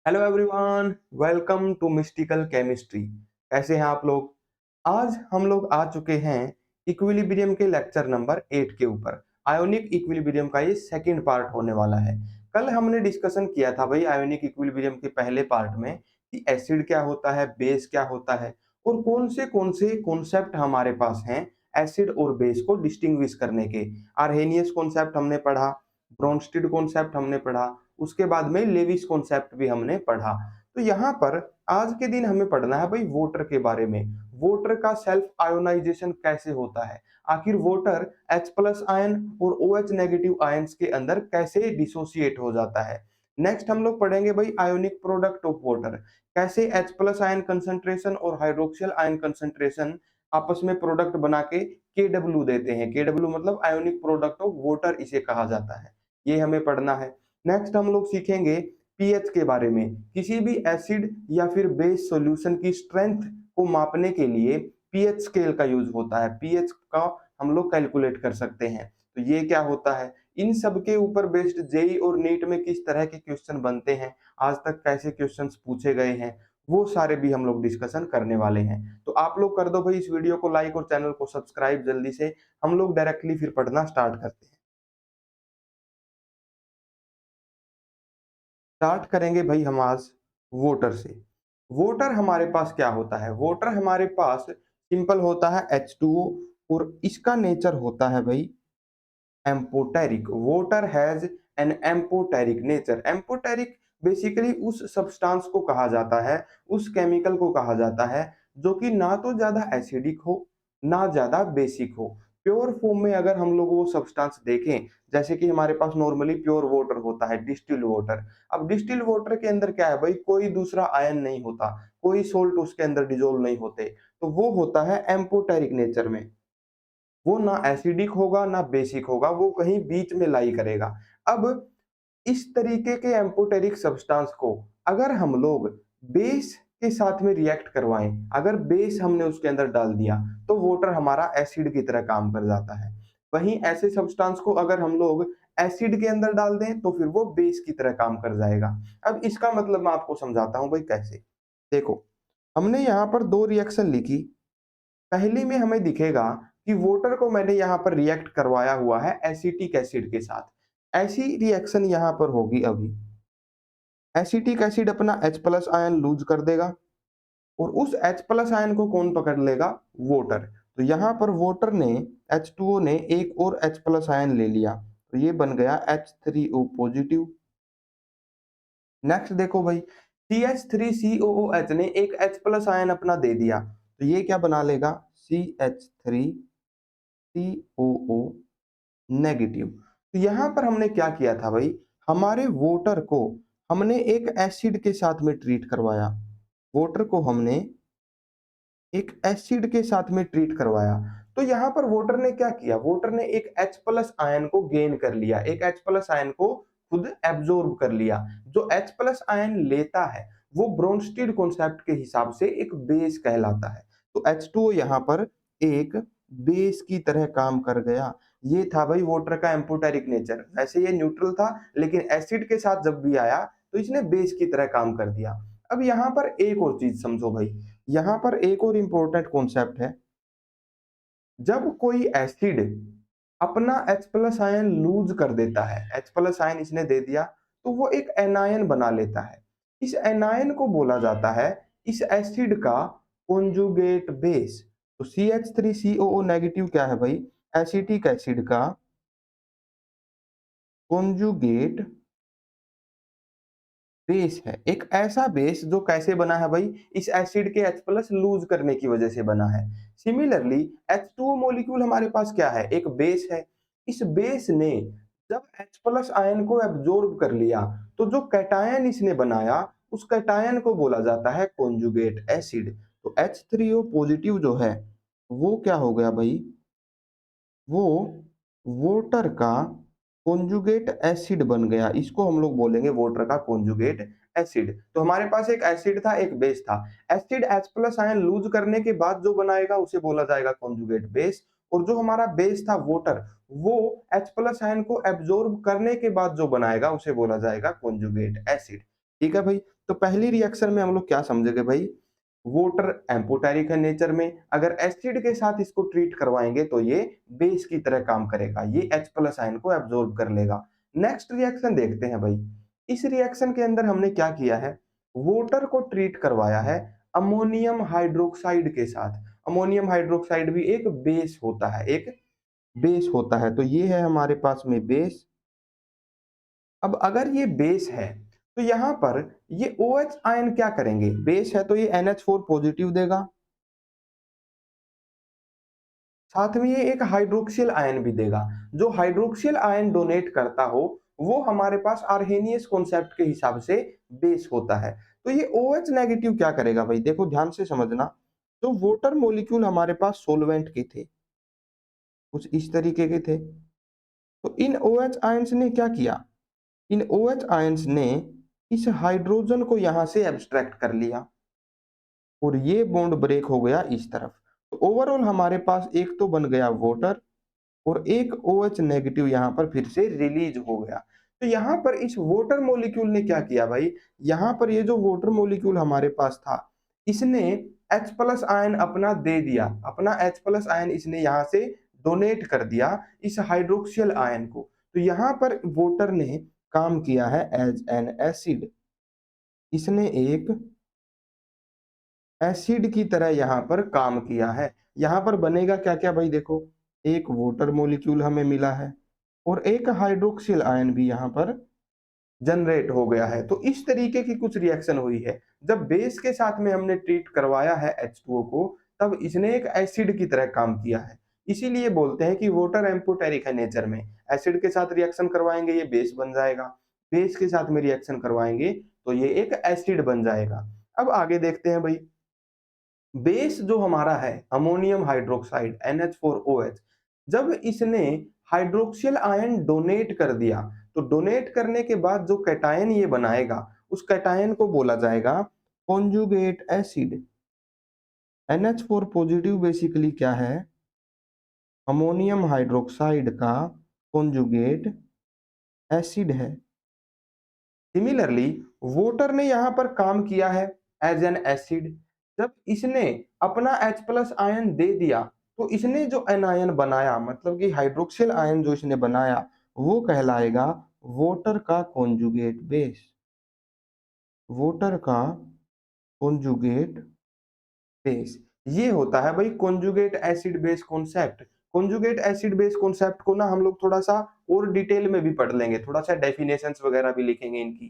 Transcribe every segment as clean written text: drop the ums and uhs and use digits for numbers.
Hello everyone, welcome to mystical chemistry. कैसे हैं आप लोग? आज हम लोग आ चुके हैं इक्विलिब्रियम के लेक्चर नंबर 8 के ऊपर। आयोनिक इक्विलिब्रियम का ये सेकंड पार्ट होने वाला है। कल हमने डिस्कशन किया था भाई आयोनिक इक्विलिब्रियम के पहले पार्ट में कि एसिड क्या होता है, बेस क्या होता है और कौन से कॉन्सेप्ट हमारे पास हैं एसिड और बेस को डिस्टिंग्विश करने के। आर्हेनियस कॉन्सेप्ट हमने पढ़ा, ब्रोंस्टीड कॉन्सेप्ट हमने पढ़ा, उसके बाद में लेविस कॉन्सेप्ट भी हमने पढ़ा। तो यहाँ पर आज के दिन हमें पढ़ना है भाई वोटर के बारे में। वोटर का सेल्फ आयोनाइजेशन कैसे होता है, आखिर वोटर H प्लस आयन और OH नेगेटिव आयंस के अंदर कैसे डिसोसिएट हो जाता है। नेक्स्ट हम लोग पढ़ेंगे भाई आयोनिक प्रोडक्ट ऑफ वोटर, कैसे H प्लस आयन कंसंट्रेशन और हाइड्रोक्सिल आयन कंसंट्रेशन आपस में प्रोडक्ट बना के KW देते हैं। KW मतलब आयोनिक प्रोडक्ट ऑफ वोटर इसे कहा जाता है, ये हमें पढ़ना है। नेक्स्ट हम लोग सीखेंगे पीएच के बारे में। किसी भी एसिड या फिर बेस सॉल्यूशन की स्ट्रेंथ को मापने के लिए पीएच स्केल का यूज होता है। पीएच का हम लोग कैलकुलेट कर सकते हैं। तो ये क्या होता है, इन सब के ऊपर बेस्ड जेई और नीट में किस तरह के क्वेश्चन बनते हैं, आज तक कैसे क्वेश्चंस पूछे गए हैं, वो सारे भी हम लोग डिस्कशन करने वाले हैं। तो आप लोग कर दो भाई इस वीडियो को लाइक और चैनल को सब्सक्राइब जल्दी से। हम लोग डायरेक्टली फिर पढ़ना स्टार्ट करते हैं। स्टार्ट करेंगे भाई हम आज वोटर से। वोटर हमारे पास क्या होता है? वोटर हमारे पास सिंपल होता है H2O और इसका नेचर होता है भाई amphoteric. Voter has an amphoteric nature. Amphoteric basically उस सब्सटेंस को कहा जाता है, उस केमिकल को कहा जाता है जो कि ना तो ज्यादा एसिडिक हो ना ज्यादा बेसिक हो। प्योर फॉर्म में अगर हम लोग वो सब्सटेंस देखें, जैसे कि हमारे पास नॉर्मली प्योर वाटर होता है, डिस्टिल्ड वाटर। अब डिस्टिल्ड वाटर के अंदर क्या है भाई, कोई दूसरा आयन नहीं होता, कोई सोल्ट उसके अंदर डिजोल्व नहीं होते, तो वो होता है एम्पोटेरिक नेचर में। वो ना एसिडिक होगा ना बेसिक होगा, वो कहीं बीच में लाई करेगा। अब इस तरीके के एम्पोटेरिक सब्सटेंस को अगर हम लोग बेस के साथ में रिएक्ट करवाएं, अगर बेस हमने उसके अंदर डाल दिया तो वाटर हमारा एसिड की तरह काम कर जाता है। वहीं ऐसे सब्सटेंस को अगर हम लोग एसिड के अंदर डाल दें तो फिर वो बेस की तरह काम कर जाएगा। अब इसका मतलब मैं आपको समझाता हूं भाई कैसे। देखो, हमने यहाँ पर दो रिएक्शन लिखी। पहली में हमें दिखेगा कि वोटर को मैंने यहाँ पर रिएक्ट करवाया हुआ है एसिटिक एसिड के साथ। ऐसी रिएक्शन यहाँ पर होगी अभी। एसिटिक एसिड अपना H प्लस आयन लूज कर देगा और उस H प्लस आयन को कौन पकड़ लेगा? वोटर। तो यहाँ पर वोटर ने H2O ने एक और H प्लस आयन ले लिया, तो ये बन गया H3O पॉजिटिव। नेक्स्ट देखो भाई, CH3COOH ने एक H प्लस आयन अपना दे दिया, तो ये क्या बना लेगा? CH3COO negative. तो यहाँ पर हमने क्या किया था भाई, हमारे वोटर को हमने एक एसिड के साथ में ट्रीट करवाया। वोटर को हमने एक एसिड के साथ में ट्रीट करवाया। तो यहाँ पर वोटर ने क्या किया? वोटर ने एक H प्लस आयन को गेन कर लिया, एक H प्लस आयन को खुद एब्जॉर्ब कर लिया। जो H प्लस आयन लेता है वो ब्रोंस्टीड कॉन्सेप्ट के हिसाब से एक बेस कहलाता है। तो H2O यहाँ पर एक बेस की तरह काम कर गया। ये था भाई वाटर का एम्पोटेरिक नेचर। वैसे ये न्यूट्रल था, लेकिन एसिड के साथ जब भी आया तो इसने बेस की तरह काम कर दिया। अब यहाँ पर एक और चीज समझो भाई, यहाँ पर एक और इंपॉर्टेंट कॉन्सेप्ट है। जब कोई एसिड अपना H प्लस आयन लूज कर देता है, H प्लस आयन इसने दे दिया, तो वो एक एनायन बना लेता है। इस एनायन को बोला जाता है इस एसिड का कॉन्जुगेट बेस। तो CH3COO नेगेटिव क्या है भाई? एसिटिक एसिड का कॉन्जुगेट बेस है। एक ऐसा बेस जो कैसे बना है भाई? इस एसिड के H प्लस लूज करने की वजह से बना है। सिमिलरली H2O मॉलिक्यूल हमारे पास क्या है? एक बेस है। इस बेस ने जब H प्लस आयन को एब्जॉर्ब कर लिया तो जो कैटायन इसने बनाया उस कैटायन को बोला जाता है कॉन्जुगेट एसिड। तो H3O पॉजिटिव जो है वो क्या हो गया भाई? वो वोटर का कॉन्जुगेट एसिड बन गया। इसको हम लोग बोलेंगे वोटर का कॉन्जुगेट एसिड। तो हमारे पास एक एसिड था, एक बेस था। Acid H plus ion lose करने के बाद जो बनाएगा उसे बोला जाएगा कॉन्जुगेट बेस। और जो हमारा बेस था वोटर, वो H प्लस आयन को एब्जॉर्ब करने के बाद जो बनाएगा उसे बोला जाएगा कॉन्जुगेट एसिड। ठीक है भाई। तो पहली रिएक्शन में हम लोग क्या समझेंगे भाई, वाटर एम्फोटेरिक है नेचर में, अगर एसिड के साथ इसको ट्रीट करवाएंगे तो ये बेस की तरह काम करेगा, ये H प्लस आयन को एब्जॉर्ब कर लेगा। नेक्स्ट रिएक्शन देखते हैं भाई। इस रिएक्शन के अंदर हमने क्या किया है, वाटर को ट्रीट करवाया है अमोनियम हाइड्रोक्साइड के साथ। अमोनियम हाइड्रोक्साइड भी एक बेस होता है, एक बेस होता है। तो ये है हमारे पास में बेस। अब अगर ये बेस है तो यहां पर ये OH आयन क्या करेंगे, बेस है तो ये NH4 पॉजिटिव देगा, साथ में ये एक हाइड्रोक्सिल आयन भी देगा। जो हाइड्रोक्सिल आयन डोनेट करता हो वो हमारे पास आर्हेनियस कॉन्सेप्ट के हिसाब से बेस होता है। तो ये OH नेगेटिव क्या करेगा भाई, देखो ध्यान से समझना। तो वाटर मॉलिक्यूल हमारे पास सोलवेंट के थे, कुछ इस तरीके के थे। तो इन OH आयंस ने क्या किया, इन OH आयंस ने इस हाइड्रोजन को यहां से एब्स्ट्रैक्ट कर लिया और ये बॉन्ड ब्रेक हो गया इस तरफ। तो ओवरऑल हमारे पास एक तो बन गया वाटर और एक OH नेगेटिव यहाँ पर फिर से रिलीज हो गया। तो यहाँ पर इस वाटर मॉलिक्यूल ने क्या किया भाई, यहाँ पर ये जो वाटर मॉलिक्यूल हमारे पास था इसने H प्लस आयन अपना दे दिया, अपना H प्लस आयन इसने यहाँ से डोनेट कर दिया इस हाइड्रोक्सियल आयन को। तो यहाँ पर वाटर ने काम किया है एज एन एसिड, इसने एक एसिड की तरह यहाँ पर काम किया है। यहाँ पर बनेगा क्या क्या भाई, देखो एक वाटर मॉलिक्यूल हमें मिला है और एक हाइड्रोक्सिल आयन भी यहाँ पर जनरेट हो गया है। तो इस तरीके की कुछ रिएक्शन हुई है। जब बेस के साथ में हमने ट्रीट करवाया है H2O को तब इसने एक एसिड की तरह काम किया है। इसीलिए बोलते हैं कि वाटर एम्फोटेरिक है नेचर में, एसिड के साथ रिएक्शन करवाएंगे ये बेस बन जाएगा, बेस के साथ में रिएक्शन करवाएंगे तो ये एक एसिड बन जाएगा। अब आगे देखते हैं भाई, बेस जो हमारा है अमोनियम हाइड्रोक्साइड NH4OH, जब इसने हाइड्रोक्सियल आयन डोनेट कर दिया तो डोनेट करने के बाद जो कैटायन ये बनाएगा उस कैटायन को बोला जाएगा conjugate acid. NH4 positive basically क्या है, अमोनियम हाइड्रोक्साइड का कॉन्जुगेट एसिड है। सिमिलरली वाटर ने यहां पर काम किया है एज एन एसिड। जब इसने अपना H प्लस आयन दे दिया तो इसने जो एनायन बनाया मतलब कि हाइड्रोक्सिल आयन जो इसने बनाया वो कहलाएगा वाटर का कॉन्जुगेट बेस, वाटर का कॉन्जुगेट बेस। ये होता है भाई conjugate acid base concept. Conjugate acid base concept को ना हम लोग थोड़ा सा और डिटेल में भी पढ़ लेंगे, थोड़ा सा डेफिनेशंस वगैरह भी लिखेंगे इनकी,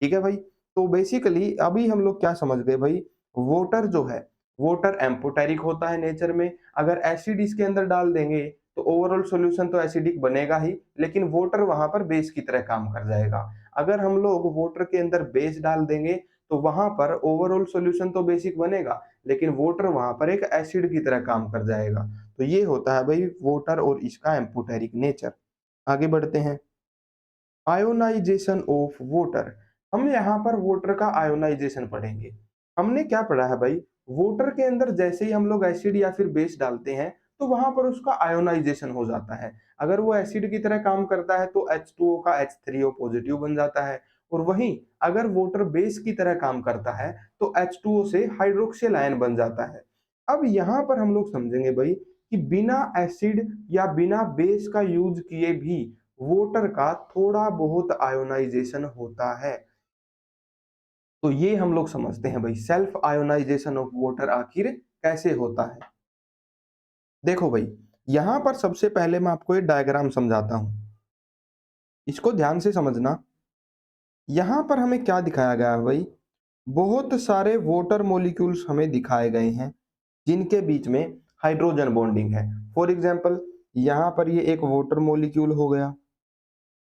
ठीक है भाई। तो बेसिकली अभी हम लोग क्या समझ गए भाई, वाटर जो है वाटर एम्फोटेरिक होता है नेचर में, अगर एसिड इसके अंदर डाल देंगे तो ओवरऑल सॉल्यूशन तो एसिडिक बनेगा ही, लेकिन वाटर वहां पर बेस की तरह काम कर जाएगा। अगर हम लोग वाटर के अंदर बेस डाल देंगे तो वहां पर ओवरऑल सॉल्यूशन तो बेसिक बनेगा लेकिन वाटर वहां पर एक एसिड की तरह काम कर जाएगा। तो ये होता है भाई वाटर और इसका एम्फोटेरिक नेचर। आगे बढ़ते हैं, आयोनाइजेशन ऑफ वाटर। हम यहाँ पर वाटर का आयोनाइजेशन पढ़ेंगे। हमने क्या पढ़ा है भाई, वाटर के अंदर जैसे ही हम लोग एसिड या फिर बेस डालते हैं तो वहां पर उसका आयोनाइजेशन हो जाता है। अगर वो एसिड की तरह काम करता है तो H2O का H3O पॉजिटिव बन जाता है, और वहीं अगर वाटर बेस की तरह काम करता है तो H2O से हाइड्रोक्सिल आयन बन जाता है। अब यहाँ पर हम लोग समझेंगे भाई कि बिना एसिड या बिना बेस का यूज किए भी वाटर का थोड़ा बहुत आयोनाइजेशन होता है। तो ये हम लोग समझते हैं भाई सेल्फ आयोनाइजेशन ऑफ वाटर आखिर कैसे होता है। देखो भाई यहां पर सबसे पहले मैं आपको एक डायग्राम समझाता हूं, इसको ध्यान से समझना। यहां पर हमें क्या दिखाया गया है भाई, बहुत सारे वाटर मॉलिक्यूल्स हमें दिखाए गए हैं जिनके बीच में हाइड्रोजन बॉन्डिंग है। फॉर एग्जांपल यहाँ पर ये एक वाटर मॉलिक्यूल हो गया,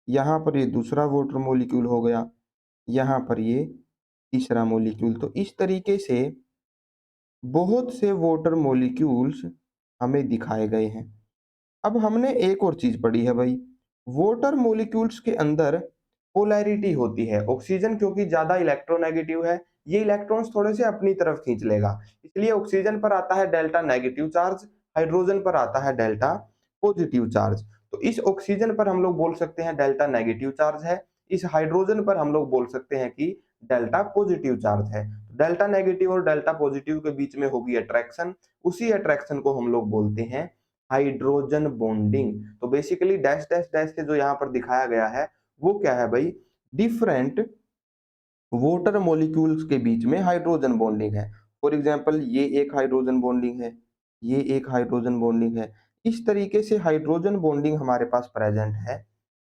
यहाँ पर ये दूसरा वाटर मॉलिक्यूल हो गया, यहाँ पर ये तीसरा मॉलिक्यूल। तो इस तरीके से बहुत से वाटर मॉलिक्यूल्स हमें दिखाए गए हैं। अब हमने एक और चीज पढ़ी है भाई, वाटर मॉलिक्यूल्स के अंदर पोलैरिटी होती है। ऑक्सीजन क्योंकि ज्यादा इलेक्ट्रोनेगेटिव है, ये इलेक्ट्रॉन्स थोड़े से अपनी तरफ खींच लेगा, इसलिए ऑक्सीजन पर आता है डेल्टा नेगेटिव चार्ज, हाइड्रोजन पर आता है डेल्टा पॉजिटिव चार्ज। तो इस ऑक्सीजन पर हम लोग बोल सकते हैं डेल्टा नेगेटिव चार्ज है, इस हाइड्रोजन पर हम लोग बोल सकते हैं कि डेल्टा पॉजिटिव चार्ज है। डेल्टा नेगेटिव और डेल्टा पॉजिटिव के बीच में होगी अट्रैक्शन, उसी अट्रैक्शन को हम लोग बोलते हैं हाइड्रोजन बॉन्डिंग। तो बेसिकली डैश डैश डैश से जो यहाँ पर दिखाया गया है वो क्या है भाई, डिफरेंट वाटर मॉलिक्यूल्स के बीच में हाइड्रोजन बॉन्डिंग है। फॉर एग्जांपल ये एक हाइड्रोजन बॉन्डिंग है, ये एक हाइड्रोजन बॉन्डिंग है। इस तरीके से हाइड्रोजन बॉन्डिंग हमारे पास प्रेजेंट है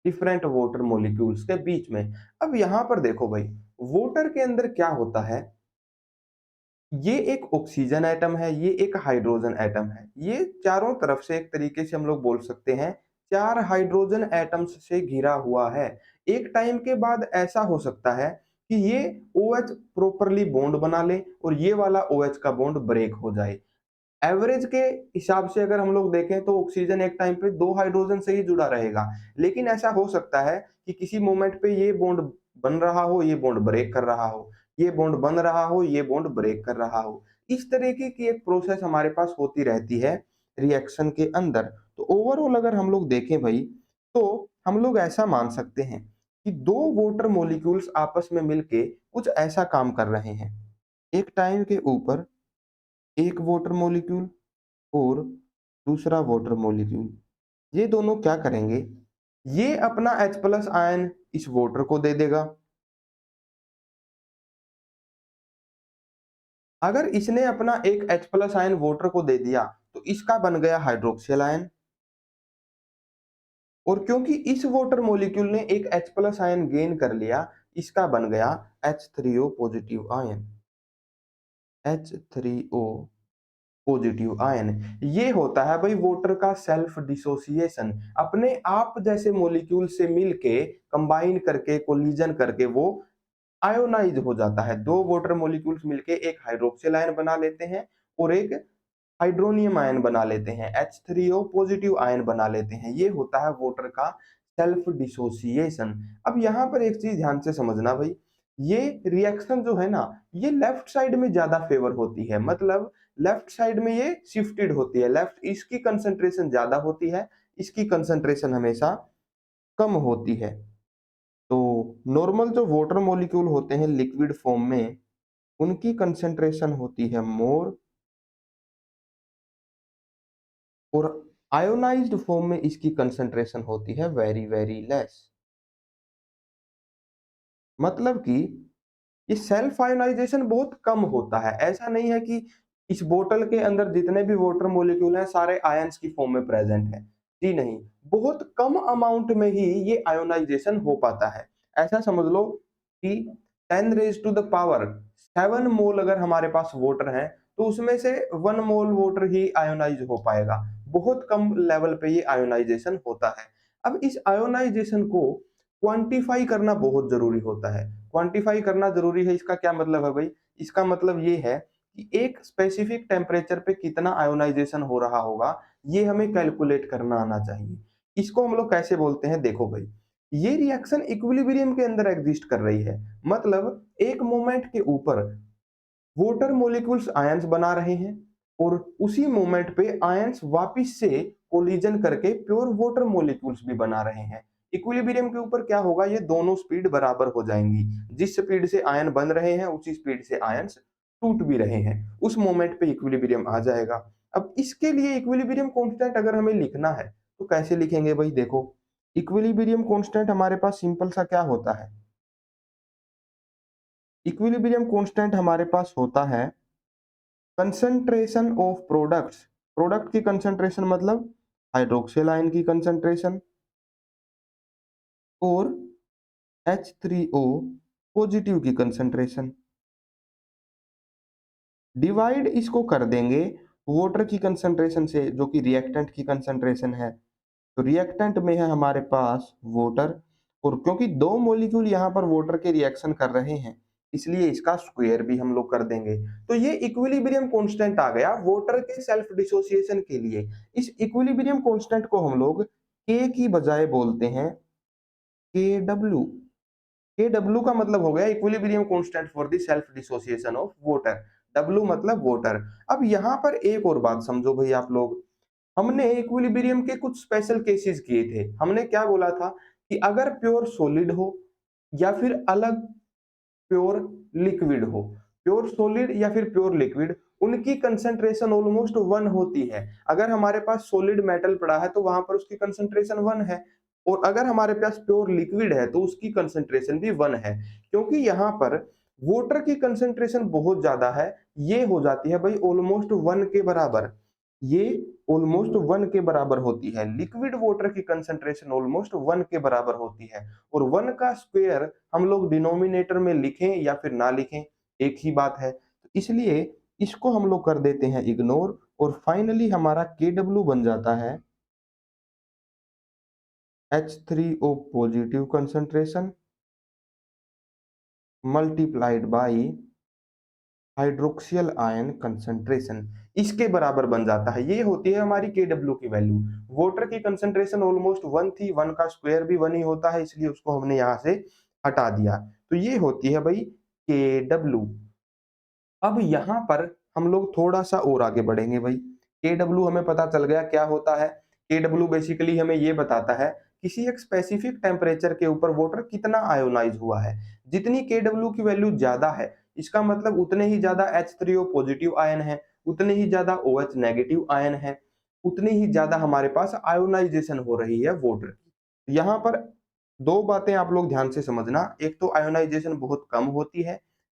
डिफरेंट वाटर मॉलिक्यूल्स के बीच में। अब यहाँ पर देखो भाई, वाटर के अंदर क्या होता है, ये एक ऑक्सीजन एटम है, ये एक हाइड्रोजन एटम है, ये चारों तरफ से एक तरीके से हम लोग बोल सकते हैं चार हाइड्रोजन एटम्स से घिरा हुआ है। एक टाइम के बाद ऐसा हो सकता है कि ये OH प्रॉपरली बॉन्ड बना ले और ये वाला OH का बॉन्ड ब्रेक हो जाए। एवरेज के हिसाब से अगर हम लोग देखें तो ऑक्सीजन एक टाइम पे दो हाइड्रोजन से ही जुड़ा रहेगा, लेकिन ऐसा हो सकता है कि किसी मोमेंट पे ये बॉन्ड बन रहा हो, ये बॉन्ड ब्रेक कर रहा हो, ये बॉन्ड बन रहा हो, ये बॉन्ड ब्रेक कर रहा हो। इस तरीके की एक प्रोसेस हमारे पास होती रहती है रिएक्शन के अंदर। तो ओवरऑल अगर हम लोग देखें भाई, तो हम लोग ऐसा मान सकते हैं कि दो वाटर मॉलिक्यूल्स आपस में मिलके कुछ ऐसा काम कर रहे हैं। एक टाइम के ऊपर एक वाटर मॉलिक्यूल और दूसरा वाटर मॉलिक्यूल, ये दोनों क्या करेंगे, ये अपना H प्लस आयन इस वाटर को दे देगा। अगर इसने अपना एक H प्लस आयन वाटर को दे दिया तो इसका बन गया हाइड्रोक्सिल आयन, और क्योंकि इस वाटर मॉलिक्यूल ने एक H प्लस आयन गेन कर लिया, इसका बन गया H3O positive ion. H3O positive ion, ये होता है भाई वाटर का सेल्फ डिसोसिएशन। अपने आप जैसे मॉलिक्यूल से मिलके कंबाइन करके कोलिजन करके वो आयोनाइज हो जाता है। दो वाटर मॉलिक्यूल्स मिलके एक हाइड्रोक्सिल आयन बना लेते हैं और एक हाइड्रोनियम आयन बना लेते हैं, H3O पॉजिटिव आयन बना लेते हैं। ये होता है वाटर का सेल्फ डिसोसिएशन। अब यहाँ पर एक चीज ध्यान से समझना भाई, ये रिएक्शन जो है ना, ये लेफ्ट साइड में ज्यादा फेवर होती है, मतलब लेफ्ट साइड में ये शिफ्टेड होती है, लेफ्ट इसकी कंसंट्रेशन ज्यादा होती है, इसकी कंसंट्रेशन हमेशा कम होती है। तो नॉर्मल जो वाटर मॉलिक्यूल होते हैं लिक्विड फॉर्म में, उनकी कंसंट्रेशन होती है मोर, और आयोनाइज्ड फॉर्म में इसकी कंसंट्रेशन होती है वेरी वेरी लेस। मतलब कि ये सेल्फ आयोनाइजेशन बहुत कम होता है। ऐसा नहीं है कि इस बोतल के अंदर जितने भी वाटर मॉलिक्यूल हैं सारे आयंस की फॉर्म में प्रेजेंट है, जी नहीं, बहुत कम अमाउंट में ही ये आयोनाइजेशन हो पाता है। ऐसा समझ लो कि 10 रेज टू द पावर 7 मोल अगर हमारे पास वाटर है तो उसमें से 1 मोल वाटर ही आयोनाइज हो पाएगा। बहुत कम लेवल पे ये आयोनाइजेशन होता है। अब इस आयोनाइजेशन को क्वांटिफाई करना बहुत जरूरी होता है। क्वांटिफाई करना जरूरी है, इसका क्या मतलब है भाई, इसका मतलब ये है कि एक स्पेसिफिक टेम्परेचर पे कितना आयोनाइजेशन हो रहा होगा, ये हमें कैलकुलेट करना आना चाहिए। इसको हम लोग कैसे बोलते हैं, देखो भाई, ये रिएक्शन इक्विलिब्रियम के अंदर एग्जिस्ट कर रही है। मतलब एक मोमेंट के ऊपर वाटर मॉलिक्यूल्स आयंस बना रहे हैं और उसी मोमेंट पे आयंस वापिस से कोलिजन करके प्योर वाटर मॉलिक्यूल्स भी बना रहे हैं। इक्विलिब्रियम के ऊपर क्या होगा, ये दोनों स्पीड बराबर हो जाएंगी। जिस स्पीड से आयन बन रहे हैं उसी स्पीड से आयंस टूट भी रहे हैं, उस मोमेंट पे इक्विलिब्रियम आ जाएगा। अब इसके लिए इक्विलिब्रियम कांस्टेंट अगर हमें लिखना है तो कैसे लिखेंगे भाई, देखो इक्विलिब्रियम कांस्टेंट हमारे पास सिंपल सा क्या होता है, इक्विलिब्रियम कांस्टेंट हमारे पास होता है कंसंट्रेशन ऑफ प्रोडक्ट्स। प्रोडक्ट की कंसंट्रेशन मतलब हाइड्रोक्सिल आयन की कंसंट्रेशन और H3O पॉजिटिव की कंसंट्रेशन, डिवाइड इसको कर देंगे वाटर की कंसंट्रेशन से जो कि रिएक्टेंट की कंसंट्रेशन है। तो रिएक्टेंट में है हमारे पास वाटर, और क्योंकि दो मॉलिक्यूल यहाँ पर वाटर के रिएक्शन कर रहे हैं इसलिए इसका स्क्वायर भी हम लोग कर देंगे। तो ये इक्विलिब्रियम कांस्टेंट आ गया वाटर के सेल्फ डिसोसिएशन के लिए। इस इक्विलिब्रियम कांस्टेंट को हम लोग के की बजाय बोलते हैं के डब्ल्यू। के डब्ल्यू का मतलब हो गया equilibrium constant for the self dissociation of water. W मतलब वाटर। अब यहाँ पर एक और बात समझो भाई आप लोग, हमने इक्विलिब्रियम के कुछ स्पेशल केसेस किए थे। हमने क्या बोला था कि अगर प्योर सॉलिड हो या फिर अलग प्योर लिक्विड हो। प्योर सॉलिड या फिर प्योर लिक्विड, उनकी कंसंट्रेशन ऑलमोस्ट 1 होती है। अगर हमारे पास सॉलिड मेटल पड़ा है तो वहां पर उसकी कंसंट्रेशन 1 है, और अगर हमारे पास प्योर लिक्विड है तो उसकी कंसंट्रेशन भी 1 है। क्योंकि यहाँ पर वाटर की कंसंट्रेशन बहुत ज्यादा है, ये हो जाती है भाई ऑलमोस्ट 1 के बराबर। ये ऑलमोस्ट 1 के बराबर होती है। लिक्विड वाटर की कंसंट्रेशन ऑलमोस्ट 1 के बराबर होती है, और 1 का स्क्वायर हम लोग डिनोमिनेटर में लिखें या फिर ना लिखें, एक ही बात है। तो इसलिए इसको हम लोग कर देते हैं इग्नोर, और फाइनली हमारा Kw बन जाता है H3O positive concentration multiplied by hydroxyl ion concentration, इसके बराबर बन जाता है। ये होती है हमारी Kw की वैल्यू। वाटर की कंसंट्रेशन ऑलमोस्ट 1 थी, 1 का स्क्वायर भी 1 ही होता है, इसलिए उसको हमने यहाँ से हटा दिया। तो ये होती है भाई Kw। अब यहाँ पर हम लोग थोड़ा सा और आगे बढ़ेंगे भाई। Kw हमें पता चल गया क्या होता है। Kw बेसिकली हमें ये बताता है किसी एक स्पेसिफिक टेम्परेचर के ऊपर वाटर कितना आयोनाइज हुआ है। जितनी Kw की वैल्यू ज्यादा है, इसका मतलब उतने ही ज्यादा H3O पॉजिटिव आयन है, उतने ही ज्यादा OH नेगेटिव आयन है, उतनी ही ज्यादा हमारे पास आयोनाइजेशन हो रही है वाटर की। यहाँ पर दो बातें आप लोग ध्यान से समझना, एक तो आयोनाइजेशन बहुत कम होती है,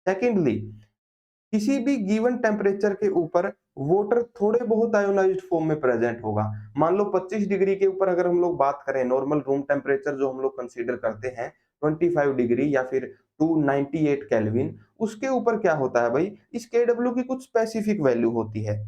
सेकेंडली किसी भी गिवन टेम्परेचर के ऊपर वाटर थोड़े बहुत आयोनाइज्ड फॉर्म में प्रेजेंट होगा। मान लो 25 डिग्री के ऊपर अगर हम लोग बात करें, नॉर्मल रूम टेम्परेचर जो हम लोग कंसीडर करते हैं 25 डिग्री या फिर 298 केल्विन, उसके ऊपर क्या होता है भाई, इस Kw की कुछ स्पेसिफिक वैल्यू होती है।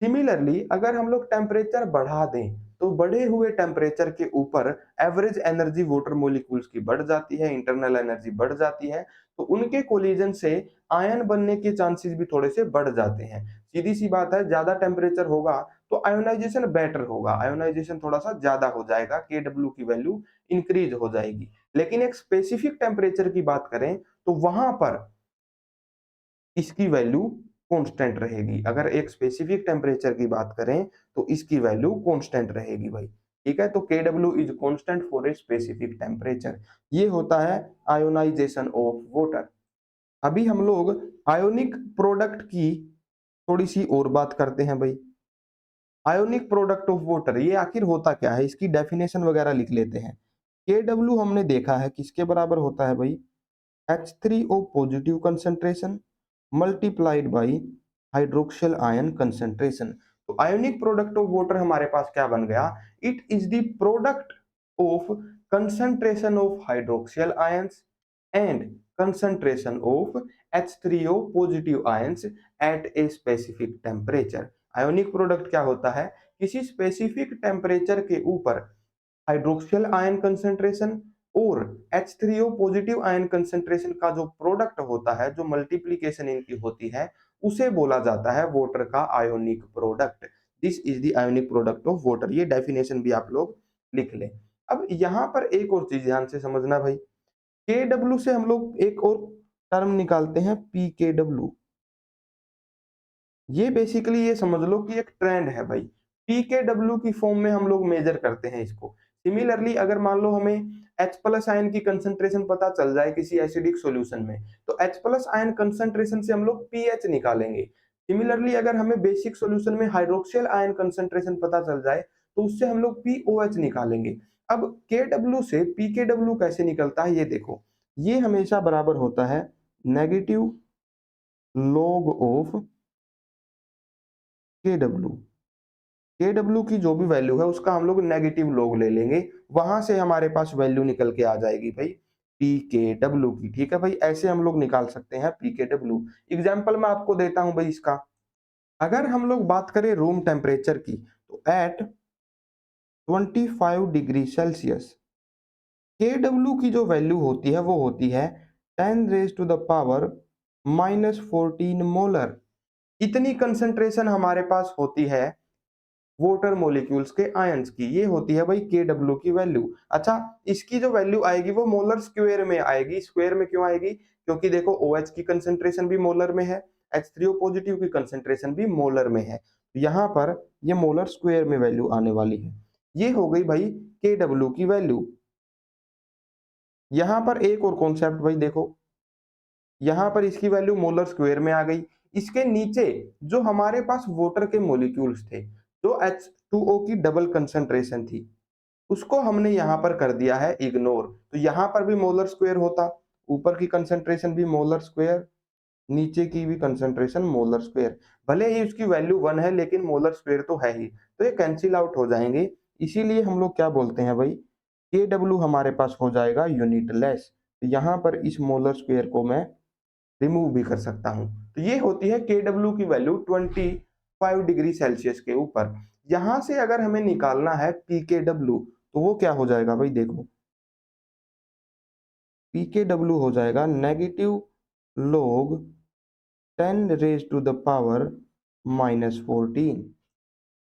सिमिलरली अगर हम लोग टेम्परेचर बढ़ा दें तो बढ़े हुए टेम्परेचर के ऊपर एवरेज एनर्जी वाटर मॉलिक्यूल्स की बढ़ जाती है, इंटरनल एनर्जी बढ़ जाती है, तो उनके कोलिजन से आयन बनने के चांसेस भी थोड़े से बढ़ जाते हैं। सीधी सी बात है, ज्यादा टेम्परेचर होगा तो आयोनाइजेशन बेटर होगा, आयोनाइजेशन थोड़ा सा ज्यादा हो जाएगा, Kw की वैल्यू इंक्रीज हो जाएगी। लेकिन एक स्पेसिफिक टेम्परेचर की बात करें तो वहां पर इसकी वैल्यू कांस्टेंट रहेगी। अगर एक स्पेसिफिक टेम्परेचर की बात करें तो इसकी वैल्यू कांस्टेंट रहेगी भाई। ठीक है, तो Kw is constant for a specific temperature. ये होता है आयोनाइजेशन ऑफ वाटर। अभी हम लोग आयोनिक प्रोडक्ट की थोड़ी सी और बात करते हैं भाई। आयोनिक प्रोडक्ट ऑफ वाटर ये आखिर होता क्या है, इसकी डेफिनेशन वगैरह लिख लेते हैं। Kw हमने देखा है किसके बराबर होता है भाई, H3O positive concentration multiplied by hydroxyl ion concentration. तो आयोनिक प्रोडक्ट ऑफ वाटर हमारे पास क्या बन गया, it is the product of concentration of hydroxyl ions and concentration of H3O positive ions at a specific temperature. Ionic product क्या होता है, किसी स्पेसिफिक टेम्परेचर के ऊपर हाइड्रोक्सियल आयन कंसंट्रेशन और H3O पॉजिटिव आयन कंसंट्रेशन का जो प्रोडक्ट होता है, जो मल्टीप्लीकेशन इनकी होती है, उसे बोला जाता है वाटर का ionic product. This is the ionic product of water. ये डेफिनेशन भी आप लोग लिख लें। अब यहाँ पर एक और चीज ध्यान से समझना भाई, Kw से हम लोग एक और टर्म निकालते हैं pKw। ये बेसिकली ये समझ लो कि एक ट्रेंड है भाई, pKw की फॉर्म में हम लोग मेजर करते हैं इसको। सिमिलरली अगर मान लो हमें H प्लस आयन की कंसंट्रेशन पता चल जाए किसी एसिडिक सॉल्यूशन में, तो H प्लस आयन कंसंट्रेशन से हम लोग pH निकालेंगे। सिमिलरली अगर हमें बेसिक सॉल्यूशन में हाइड्रोक्सियल आयन कंसंट्रेशन पता चल जाए तो उससे हम लोग pOH निकालेंगे। अब Kw से pKw कैसे निकलता है ये देखो, ये हमेशा बराबर होता है negative log of Kw। Kw की जो भी वैल्यू है उसका हम लोग नेगेटिव लॉग ले लेंगे, वहां से हमारे पास वैल्यू निकल के आ जाएगी भाई pKw की। ठीक है भाई, ऐसे हम लोग निकाल सकते हैं pKw। एग्जाम्पल मैं आपको देता हूं भाई इसका। अगर हम लोग बात करें रूम टेम्परेचर की, तो एट 25 डिग्री सेल्सियस Kw की जो वैल्यू होती है वो होती है 10 raise to the power -14 molar. इतनी कंसंट्रेशन हमारे पास होती है वाटर मॉलिक्यूल्स के आयंस की, ये होती है भाई Kw की वैल्यू। अच्छा, इसकी जो वैल्यू आएगी वो मोलर स्क्वायर में आएगी। स्क्वायर में क्यों आएगी, क्योंकि देखो OH की कंसंट्रेशन भी मोलर में है, H3O पॉजिटिव की कंसंट्रेशन भी मोलर में है, तो यहाँ पर ये मोलर स्क्वायर में वैल्यू आने वाली है। ये हो गई भाई Kw की वैल्यू। यहाँ पर एक और कॉन्सेप्ट भाई देखो, यहाँ पर इसकी वैल्यू मोलर स्क्वायर में आ गई। इसके नीचे जो हमारे पास वाटर के मॉलिक्यूल्स थे, जो H2O की डबल कंसंट्रेशन थी, उसको हमने यहाँ पर कर दिया है इग्नोर। तो यहाँ पर भी मोलर स्क्वायर होता, ऊपर की कंसंट्रेशन भी मोलर स्क्वायर, नीचे की भी कंसंट्रेशन मोलर स्क्वायर। भले ही उसकी वैल्यू 1 है लेकिन मोलर स्क्वायर तो है ही, तो ये कैंसिल आउट हो जाएंगे। इसीलिए हम लोग क्या बोलते हैं भाई, Kw हमारे पास हो जाएगा यूनिटलेस। तो यहाँ पर इस मोलर स्क्वायर को मैं रिमूव भी कर सकता हूँ। तो ये होती है Kw की वैल्यू 25 डिग्री सेल्सियस के ऊपर। यहां से अगर हमें निकालना है Pkw, तो वो क्या हो जाएगा भाई, देखो Pkw हो जाएगा negative log 10 raise to the power -14।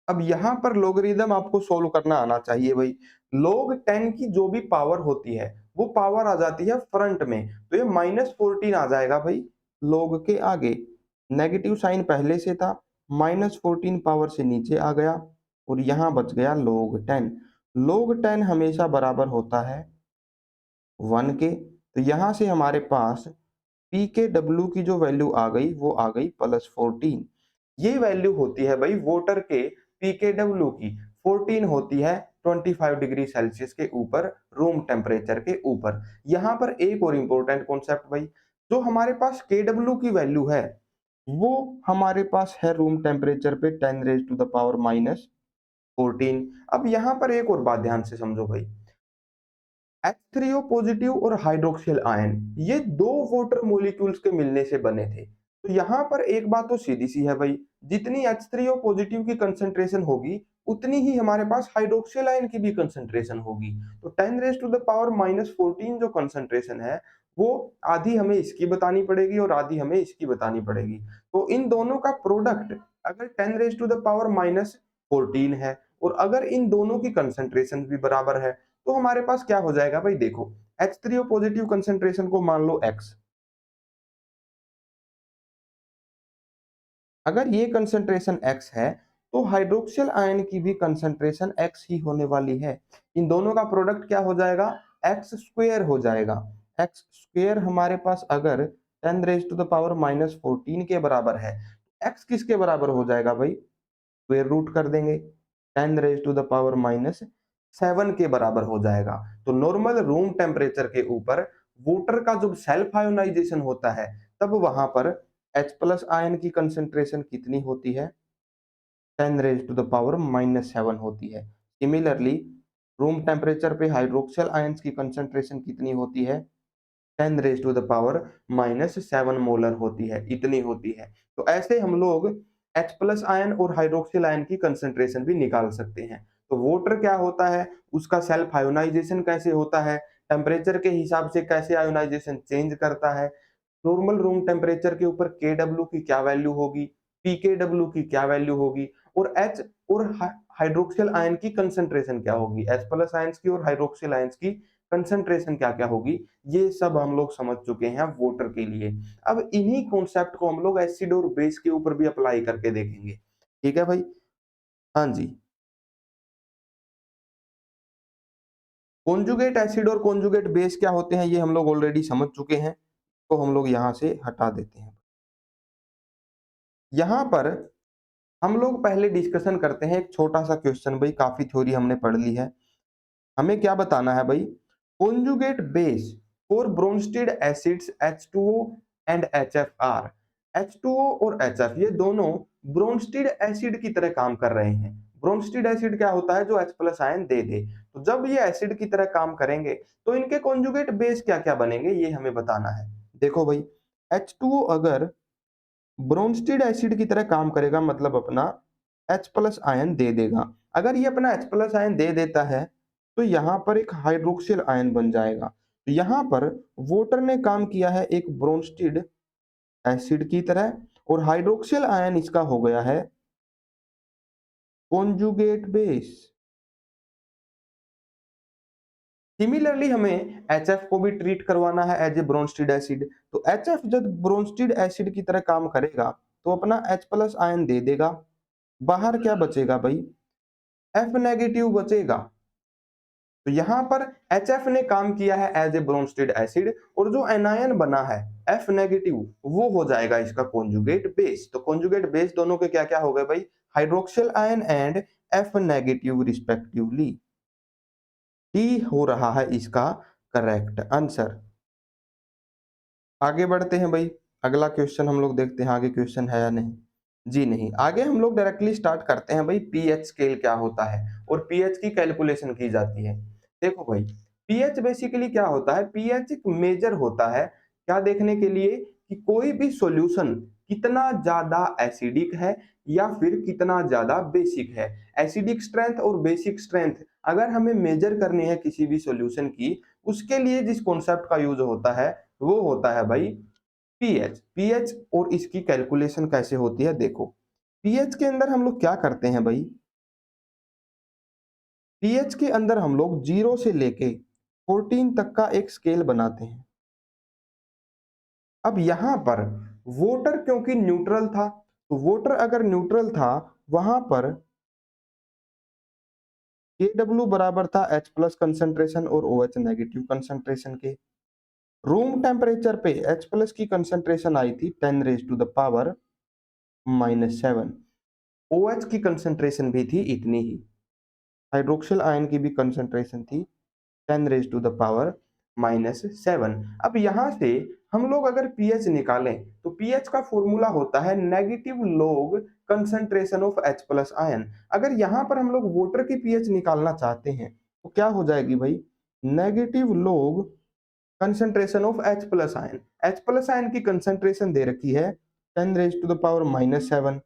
अब यहाँ पर लोगरिदम आपको सोल्व करना आना चाहिए भाई। log 10 की जो भी पावर होती है वो पावर आ जाती है फ्रंट में, तो ये -14 आ जाएगा भाई log के आगे। नेगेटिव साइन पहले से था, -14 पावर से नीचे आ गया और यहाँ बच गया log 10। log 10 हमेशा बराबर होता है 1 के। तो यहाँ से हमारे पास पी के डब्ल्यू की जो वैल्यू आ गई वो आ गई +14। ये वैल्यू होती है भाई वाटर के पी के डब्ल्यू की। 14 होती है 25 डिग्री सेल्सियस के ऊपर, रूम टेम्परेचर के ऊपर। यहाँ पर एक और इंपॉर्टेंट कॉन्सेप्ट भाई, जो हमारे पास के डब्ल्यू की वैल्यू है वो हमारे पास है रूम टेम्परेचर पे 10 रेज टू द पावर -14। अब यहाँ पर एक और बात ध्यान से समझो भाई, H3O पॉजिटिव और हाइड्रोक्सिल आयन, ये दो वाटर मॉलिक्यूल्स के मिलने से बने थे। तो यहाँ पर एक बात तो सीधी सी है भाई, जितनी H3O पॉजिटिव की कंसंट्रेशन होगी उतनी ही हमारे पास हाइड्रोक्सिल आयन की भी कंसंट्रेशन होगी। तो 10 रेज टू द पावर -14 जो कंसंट्रेशन है वो आधी हमें इसकी बतानी पड़ेगी और आधी हमें इसकी बतानी पड़ेगी। तो इन दोनों का प्रोडक्ट अगर 10 रेज टू द पावर -14 है और अगर इन दोनों की कंसंट्रेशन भी बराबर है, तो हमारे पास क्या हो जाएगा भाई, देखो H3O पॉजिटिव कंसंट्रेशन को मान लो X। अगर ये कंसंट्रेशन X है तो हाइड्रोक्सिल आयन की भी कंसंट्रेशन X ही होने वाली है। इन दोनों का प्रोडक्ट क्या हो जाएगा, एक्स स्क्वेयर हो जाएगा। एक्स स्क्वेयर हमारे पास अगर 10 रेज टू द पावर -14 के बराबर है, एक्स किसके बराबर हो जाएगा भाई, स्क्वेयर रूट कर देंगे, 10 रेज टू द पावर -7 के बराबर हो जाएगा। तो नॉर्मल रूम टेम्परेचर के ऊपर वाटर का जब सेल्फ आयोनाइजेशन होता है तब वहां पर H प्लस आयन की कंसेंट्रेशन कितनी होती है, 10 रेज टू द पावर -7 होती है। सिमिलरली रूम टेम्परेचर पे हाइड्रोक्सिल आयंस की कंसेंट्रेशन कितनी होती है, 10 raise to the power -7 molar होती है, इतनी होती है। तो ऐसे हम लोग H प्लस आयन और हाइड्रोक्सिल आयन की कंसेंट्रेशन भी निकाल सकते हैं। तो वाटर क्या होता है, उसका सेल्फ आयोनाइजेशन कैसे होता है, टेम्परेचर के हिसाब से कैसे आयोनाइजेशन चेंज करता है, नॉर्मल रूम टेम्परेचर के ऊपर Kw की क्या वैल्यू होगी, Pkw की क्या वैल्यू होगी, और H और हाइड्रोक्सिल आयन की कंसेंट्रेशन क्या होगी, H प्लस आयंस की और हाइड्रोक्सिल आयंस की कंसेंट्रेशन क्या क्या होगी, ये सब हम लोग समझ चुके हैं वाटर के लिए। अब इन्हीं कॉन्सेप्ट को हम लोग एसिड और बेस के ऊपर भी अप्लाई करके देखेंगे। ठीक है भाई, हाँ जी। कॉन्जुगेट एसिड और कॉन्जुगेट बेस क्या होते हैं ये हम लोग ऑलरेडी समझ चुके हैं, तो हम लोग यहाँ से हटा देते हैं। यहाँ पर हम लोग पहले डिस्कशन करते हैं एक छोटा सा क्वेश्चन भाई, काफी थ्योरी हमने पढ़ ली है। हमें क्या बताना है भाई, conjugate base for Bronsted acids H2O and HFR। H2O और HF ये दोनों ब्रोंस्टेड एसिड की तरह काम कर रहे हैं। ब्रोंस्टेड एसिड क्या होता है, जो H प्लस आयन दे दे। तो जब ये एसिड की तरह काम करेंगे तो इनके कॉन्जुगेट बेस क्या क्या बनेंगे ये हमें बताना है। देखो भाई, H2O अगर ब्रोंस्टेड एसिड की तरह काम करेगा मतलब अपना H प्लस आयन दे देगा। अगर ये अपना H प्लस आयन दे देता है तो यहाँ पर एक हाइड्रोक्सिल आयन बन जाएगा। तो यहाँ पर वाटर ने काम किया है एक ब्रोंस्टेड एसिड की तरह और हाइड्रोक्सिल आयन इसका हो गया है कॉन्जुगेट बेस। सिमिलरली हमें HF को भी ट्रीट करवाना है एज ए ब्रोंस्टेड एसिड। तो HF जब ब्रोंस्टेड एसिड की तरह काम करेगा तो अपना H प्लस आयन दे देगा। बाहर क्या बचेगा भाई, F नेगेटिव बचेगा। तो यहाँ पर HF ने काम किया है एज ए ब्रोंस्टेड एसिड, और जो एनायन बना है F नेगेटिव वो हो जाएगा इसका कॉन्जुगेट बेस। तो कॉन्जुगेट बेस दोनों के क्या क्या हो गए भाई, hydroxyl ion and F negative respectively. D हो रहा है इसका करेक्ट आंसर। आगे बढ़ते हैं भाई, अगला क्वेश्चन हम लोग देखते हैं आगे क्वेश्चन है या नहीं। जी नहीं, आगे हम लोग डायरेक्टली स्टार्ट करते हैं भाई, पीएच स्केल क्या होता है और पीएच की कैलकुलेशन की जाती है। देखो भाई, पीएच बेसिकली क्या होता है, पीएच एक मेजर होता है क्या देखने के लिए कि कोई भी सॉल्यूशन कितना ज्यादा एसिडिक है या फिर कितना ज्यादा बेसिक है। एसिडिक स्ट्रेंथ और बेसिक स्ट्रेंथ अगर हमें मेजर करनी है किसी भी सॉल्यूशन की, उसके लिए जिस कॉन्सेप्ट का यूज होता है वो होता है भाई पीएच। पीएच और इसकी कैलकुलेशन कैसे होती है देखो, पीएच के अंदर हम लोग क्या करते हैं भाई, पीएच के अंदर हम लोग 0 से लेके 14 तक का एक स्केल बनाते हैं। अब यहां पर वोटर क्योंकि न्यूट्रल था, तो वोटर अगर न्यूट्रल था वहां पर KW बराबर था H प्लस कंसेंट्रेशन और OH नेगेटिव कंसेंट्रेशन के। रूम टेम्परेचर पे H प्लस की कंसेंट्रेशन आई थी 10 raise to the power -7। OH की कंसेंट्रेशन भी थी इतनी ही, हाइड्रोक्सिल आयन की भी कंसेंट्रेशन थी 10 रेज टू द पावर -7। अब यहां से हम लोग अगर पीएच निकालें तो पीएच का फॉर्मूला होता है negative log concentration of H plus ion. अगर यहां पर हम लोग वाटर की पीएच निकालना चाहते हैं तो क्या हो जाएगी भाई, negative log concentration of H plus ion. H plus ion की कंसेंट्रेशन दे रखी है 10 रेज टू द पावर -7।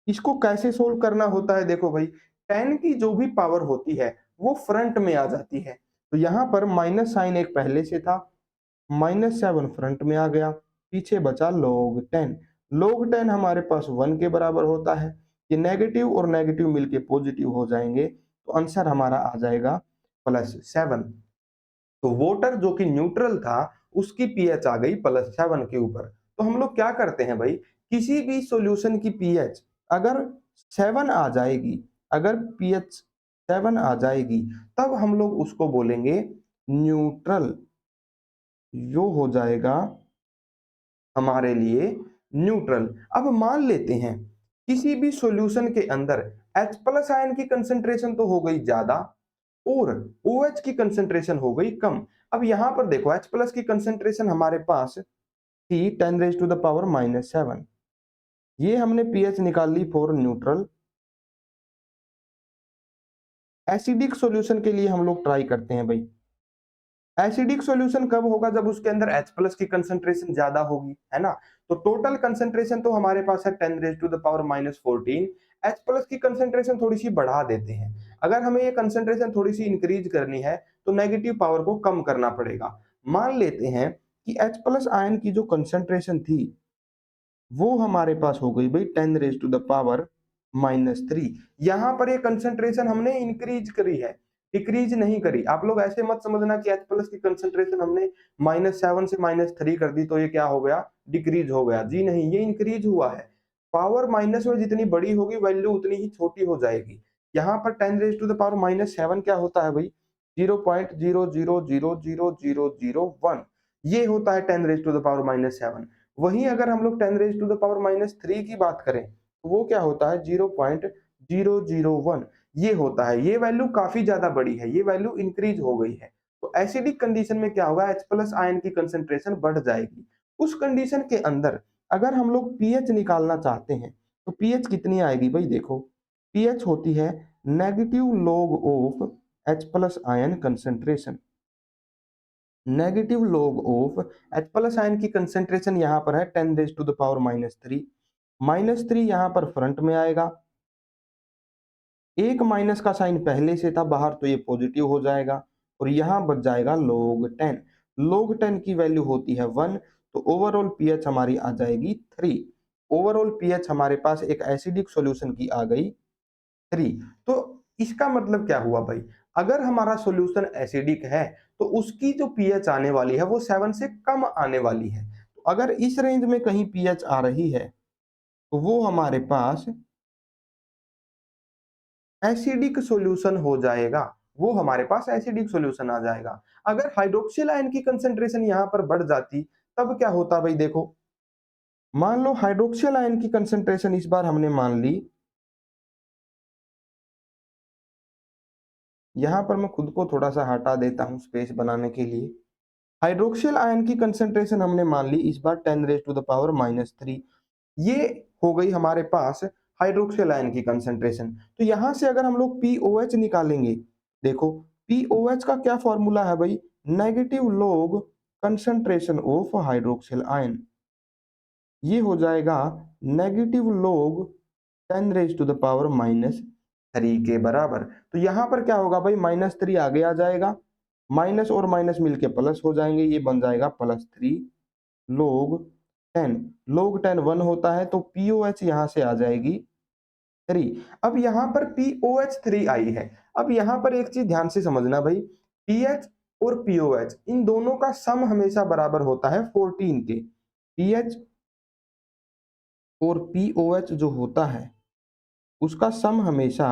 इसको कैसे सोल्व करना होता है देखो भाई, 10 की जो भी पावर होती है वो फ्रंट में आ जाती है। तो यहाँ पर माइनस साइन एक पहले से था, -7 फ्रंट में आ गया, पीछे बचा log 10। log 10 हमारे पास 1 के बराबर होता है। ये नेगेटिव और नेगेटिव मिलके पॉजिटिव हो जाएंगे, तो आंसर हमारा आ जाएगा +7। तो वाटर जो कि न्यूट्रल था उसकी पीएच आ गई +7 के ऊपर। तो हम लोग क्या करते हैं भाई, किसी भी सॉल्यूशन की पीएच अगर 7 आ जाएगी, अगर पीएच 7 आ जाएगी तब हम लोग उसको बोलेंगे न्यूट्रल। यो हो जाएगा हमारे लिए न्यूट्रल। अब मान लेते हैं किसी भी सॉल्यूशन के अंदर H प्लस आयन की कंसेंट्रेशन तो हो गई ज्यादा और OH की कंसेंट्रेशन हो गई कम। अब यहां पर देखो H प्लस की कंसेंट्रेशन हमारे पास थी 10 रेज टू द पावर -7। ये हमने पीएच निकाल ली फॉर न्यूट्रल। एसिडिक सॉल्यूशन के लिए हम लोग ट्राई करते हैं भाई, एसिडिक सॉल्यूशन कब होगा, जब उसके अंदर H प्लस की कंसेंट्रेशन ज्यादा होगी, है ना। तो टोटल कंसेंट्रेशन तो हमारे पास है 10 raise to the power -14। H plus की कंसेंट्रेशन थोड़ी सी बढ़ा देते हैं। अगर हमें ये कंसेंट्रेशन थोड़ी सी इंक्रीज करनी है तो नेगेटिव पावर को कम करना पड़ेगा। मान लेते हैं कि H प्लस आयन की जो कंसेंट्रेशन थी वो हमारे पास हो गई भाई 10 रेज टू द पावर -3। यहां पर ये कंसेंट्रेशन हमने इंक्रीज करी है, डिक्रीज नहीं करी। आप लोग ऐसे मत समझना कि H प्लस की कंसेंट्रेशन हमने -7 से -3 कर दी तो ये क्या हो गया, डिक्रीज हो गया। जी नहीं, ये इंक्रीज हुआ है। पावर माइनस में जितनी बड़ी होगी वैल्यू उतनी ही छोटी हो जाएगी। यहाँ पर 10 रेज टू द पावर -7 क्या होता है भाई, 0.00000001 ये होता है 10 रेज टू द पावर -7। वहीं अगर हम लोग 10 रेज टू द पावर -3 की बात करें तो वो क्या होता है 0.001 ये होता है। ये वैल्यू काफी ज्यादा बड़ी है, ये वैल्यू इंक्रीज हो गई है। तो एसिडिक कंडीशन में क्या होगा, H प्लस आयन की कंसेंट्रेशन बढ़ जाएगी। उस कंडीशन के अंदर अगर हम लोग पीएच निकालना चाहते हैं तो पीएच कितनी आएगी भाई, देखो पीएच होती है negative log of H plus ion concentration. Negative log of H plus ion की कंसेंट्रेशन यहाँ पर है 10 रेज टू द पावर -3। -3 यहाँ पर फ्रंट में आएगा, एक माइनस का साइन पहले से था बाहर तो ये पॉजिटिव हो जाएगा और यहाँ बच जाएगा log 10। log 10 की वैल्यू होती है 1, तो ओवरऑल पीएच हमारी आ जाएगी 3। ओवरऑल पीएच हमारे पास एक एसिडिक सॉल्यूशन की आ गई 3। तो इसका मतलब क्या हुआ भाई, अगर हमारा सॉल्यूशन एसिडिक है तो उसकी जो पीएच आने वाली है वो 7 से कम आने वाली है। तो अगर इस रेंज में कहीं पीएच आ रही है तो वो हमारे पास एसिडिक सॉल्यूशन हो जाएगा। वो हमारे पास एसिडिक सॉल्यूशन आ जाएगा। अगर हाइड्रोक्सिल आयन की कंसंट्रेशन यहाँ पर बढ़ जाती, तब क्या होता भाई देखो, मान लो हाइड्रोक्सिल आयन की कंसंट्रेशन इस बार हमने मान ली, यहाँ पर मैं खुद को थोड़ा सा हटा देता हूँ स्पेस बनाने के लिए। हाइड्रोक्सिल आयन की कंसंट्रेशन हमने मान ली इस बार 10 रेज़ टू द पावर -3। ये हो गई हमारे पास हाइड्रोक्सिल आयन की कंसंट्रेशन। तो यहां से अगर हम लोग पीओएच निकालेंगे, देखो पीओएच का क्या फॉर्मूला है भाई, negative log concentration of hydroxyl ion. ये हो जाएगा negative log 10 raise to the power -3 के बराबर। तो यहां पर क्या होगा भाई, -3 आगे आ जाएगा, माइनस और माइनस मिलके प्लस हो जाएंगे, ये बन जाएगा +3 log 10। log 10 1 होता है, तो पीओएच यहां से आ जाएगी 3। अब यहां पर पीओएच 3 आई है। अब यहां पर एक चीज ध्यान से समझना भाई, पीएच और पीओएच इन दोनों का सम हमेशा बराबर होता है 14 के। पीएच और पीओएच जो होता है उसका सम हमेशा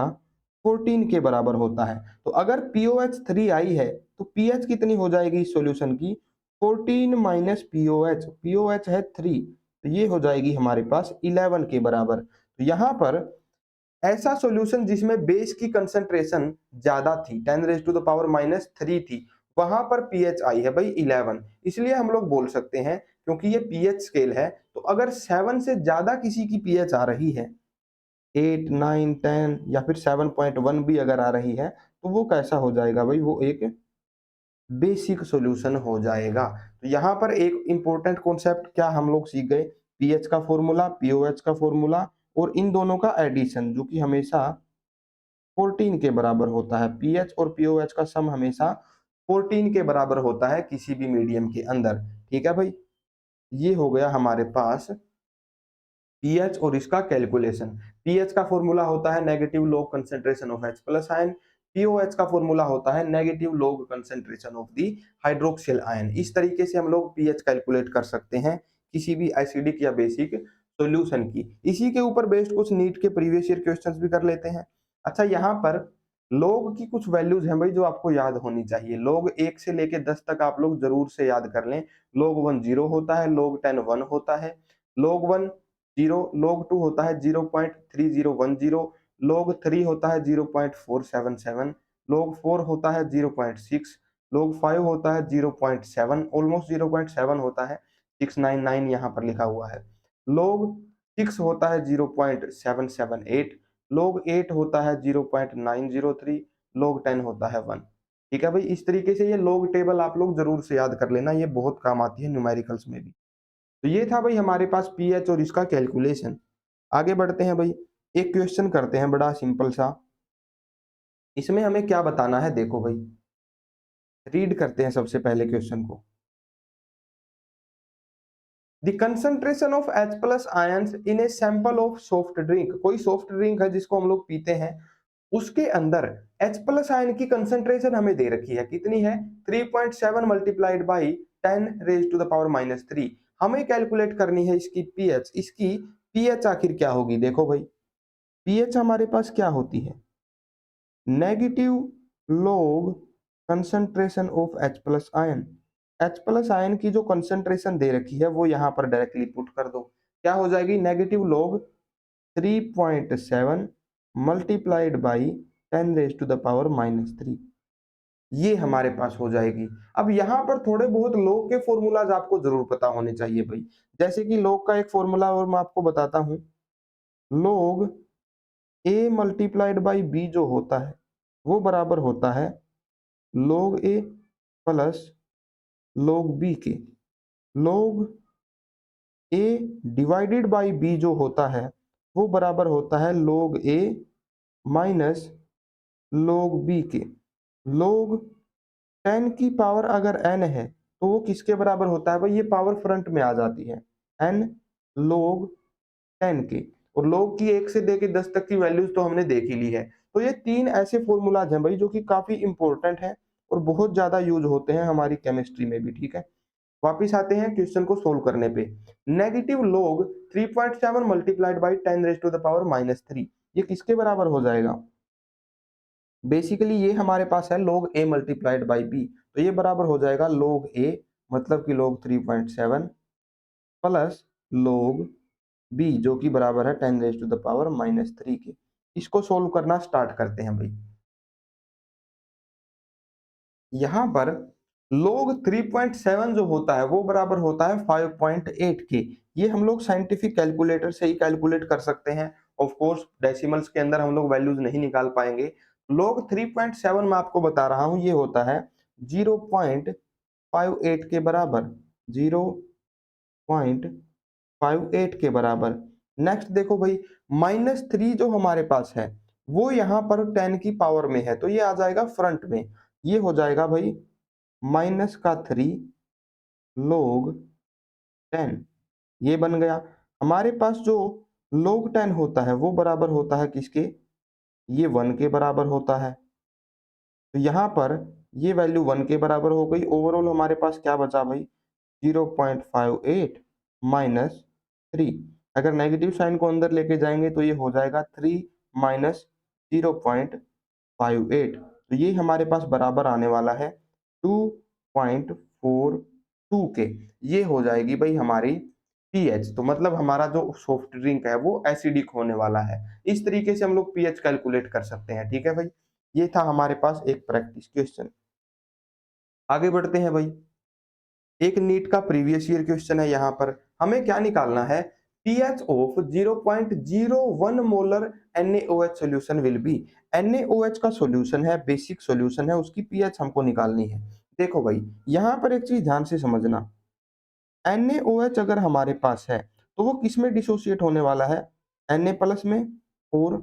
14 के बराबर होता है। तो अगर पीओएच 3 आई है, तो पीएच कितनी हो जाएगी इस सॉल्यूशन की, 14 माइनस पीओएच, पीओएच है 3, तो ये हो जाएगी हमारे पास 11 के बराबर। तो यहाँ पर ऐसा सॉल्यूशन जिसमें बेस की कंसंट्रेशन ज्यादा थी, 10 रेज टू द पावर -3 थी, वहां पर पीएच आई है भाई 11। इसलिए हम लोग बोल सकते हैं, क्योंकि ये पीएच स्केल है, तो अगर 7 से ज्यादा किसी की पीएच आ रही है, 8, 9, 10 या फिर 7.1 भी अगर आ रही है, तो वो कैसा हो जाएगा भाई, वो एक बेसिक सॉल्यूशन हो जाएगा। तो यहाँ पर एक इंपॉर्टेंट कॉन्सेप्ट क्या हम लोग सीख गए, पीएच का फॉर्मूला, पीओएच का फॉर्मूला और इन दोनों का एडिशन जो कि हमेशा 14 के बराबर होता है। पीएच और पीओएच का सम हमेशा 14 के बराबर होता है किसी भी मीडियम के अंदर। ठीक है भाई, ये हो गया हमारे पास पीएच और इसका कैलकुलेशन। पीएच का फॉर्मूला होता है negative log concentration of H plus ion, pOH का फॉर्मूला होता है negative log concentration of the hydroxyl ion. इस तरीके से हम लोग पीएच कैलकुलेट कर सकते हैं किसी भी एसिडिक या बेसिक सॉल्यूशन की। इसी के ऊपर बेस्ड कुछ नीट के प्रीवियस ईयर क्वेश्चंस भी कर लेते हैं। अच्छा, यहाँ पर लॉग की कुछ वैल्यूज हैं भाई जो आपको याद होनी चाहिए। लॉग 1 से लेके 10 तक आप लोग जरूर से याद कर लें। log 1 0 होता है, log 10 1 होता है, log 1 0, log 2 होता है 0.3010, log 3 होता है 0.477, log 4 होता है 0.6, log 5 होता है 0.7, ऑलमोस्ट 0.7 होता है, 699 यहाँ पर लिखा हुआ है। log 6 होता है 0.778, log 8 होता है 0.903, log 10 होता है 1। ठीक है भाई, इस तरीके से ये log टेबल आप लोग जरूर से याद कर लेना, ये बहुत काम आती है न्यूमेरिकल्स में भी। तो ये था भाई हमारे पास पीएच और इसका कैलकुलेशन। आगे बढ़ते हैं भाई, एक क्वेश्चन करते हैं बड़ा सिंपल सा। इसमें हमें क्या बताना है देखो भाई, रीड करते हैं सबसे पहले क्वेश्चन को। The concentration of H plus ions in a sample of soft drink, कोई सॉफ्ट ड्रिंक है जिसको हम लोग पीते हैं, उसके अंदर H प्लस आयन की कंसंट्रेशन हमें दे रखी है, कितनी है 3.7 multiplied by 10 raise to the power -3। हमें कैलकुलेट करनी है इसकी पीएच। इसकी पीएच आखिर क्या होगी, देखो भाई पीएच हमारे पास क्या होती है, negative log concentration of H plus ion. H plus ion की जो कंसंट्रेशन दे रखी है वो यहाँ पर डायरेक्टली पुट कर दो, क्या हो जाएगी negative log 3.7 multiplied by 10 raise to the power -3, ये हमारे पास हो जाएगी। अब यहाँ पर थोड़े बहुत लॉग के फॉर्मूलाज आपको जरूर पता होने चाहिए भाई, जैसे कि लॉग का एक फॉर्मूला और मैं आपको बताता हूँ, log a multiplied by b जो होता है वो बराबर होता है log a plus log b के। log a divided by b जो होता है वो बराबर होता है log a minus log b के। log 10 की पावर अगर n है तो वो किसके बराबर होता है भाई, ये पावर फ्रंट में आ जाती है, n log 10 के। और log की 1 से लेके 10 तक की वैल्यूज तो हमने देख ही ली है। तो ये तीन ऐसे फॉर्मूलाज हैं भाई जो कि काफी इंपॉर्टेंट हैं और बहुत ज्यादा यूज होते हैं हमारी केमिस्ट्री में भी। ठीक है, वापिस आते हैं क्वेश्चन को सोल्व करने पे। Negative log 3.7 multiplied by 10 raise to the power -3, ये किसके बराबर हो जाएगा, बेसिकली ये हमारे पास है log a multiplied by b, तो ये बराबर हो जाएगा log a मतलब कि log 3.7 प्लस log b जो कि बराबर है 10 रेज टू द पावर -3 के। इसको सोल्व करना स्टार्ट करते हैं भाई। यहाँ पर log 3.7 जो होता है वो बराबर होता है 5.8 के। ये हम लोग साइंटिफिक कैलकुलेटर से ही कैलकुलेट कर सकते हैं। ऑफ कोर्स डेसिमल्स के अंदर हम लोग वैल्यूज नहीं निकाल पाएंगे। log 3.7 मैं आपको बता रहा हूं ये होता है 0.58 के बराबर, 0.58 के बराबर। नेक्स्ट देखो भाई, -3 जो हमारे पास है वो यहाँ पर 10 की पावर में है, तो ये आ जाएगा फ्रंट में। ये हो जाएगा भाई -3 log 10, ये बन गया। हमारे पास जो log 10 होता है वो बराबर होता है किसके, ये 1 के बराबर होता है। तो यहाँ पर ये वैल्यू 1 के बराबर हो गई। ओवरऑल हमारे पास क्या बचा भाई, 0.58 माइनस 3। अगर नेगेटिव साइन को अंदर लेके जाएंगे तो ये हो जाएगा 3 माइनस 0.58, तो ये हमारे पास बराबर आने वाला है 2.42 के। ये हो जाएगी भाई हमारी पीएच, तो मतलब हमारा जो सॉफ्ट ड्रिंक है वो एसिडिक होने वाला है। इस तरीके से हम लोग पीएच कैलकुलेट कर सकते हैं, ठीक है भाई। ये था हमारे पास एक प्रैक्टिस क्वेश्चन। आगे बढ़ते हैं भाई। एक नीट का प्रीवियस ईयर क्वेश्चन है। यहाँ पर हमें क्या निकालना है, pH of 0.01 molar NaOH solution will be. NaOH का सॉल्यूशन है, बेसिक सॉल्यूशन है, उसकी pH हमको निकालनी है। देखो भाई यहाँ पर एक चीज ध्यान से समझना, NaOH अगर हमारे पास है तो वो किस में डिसोसिएट होने वाला है, Na प्लस में और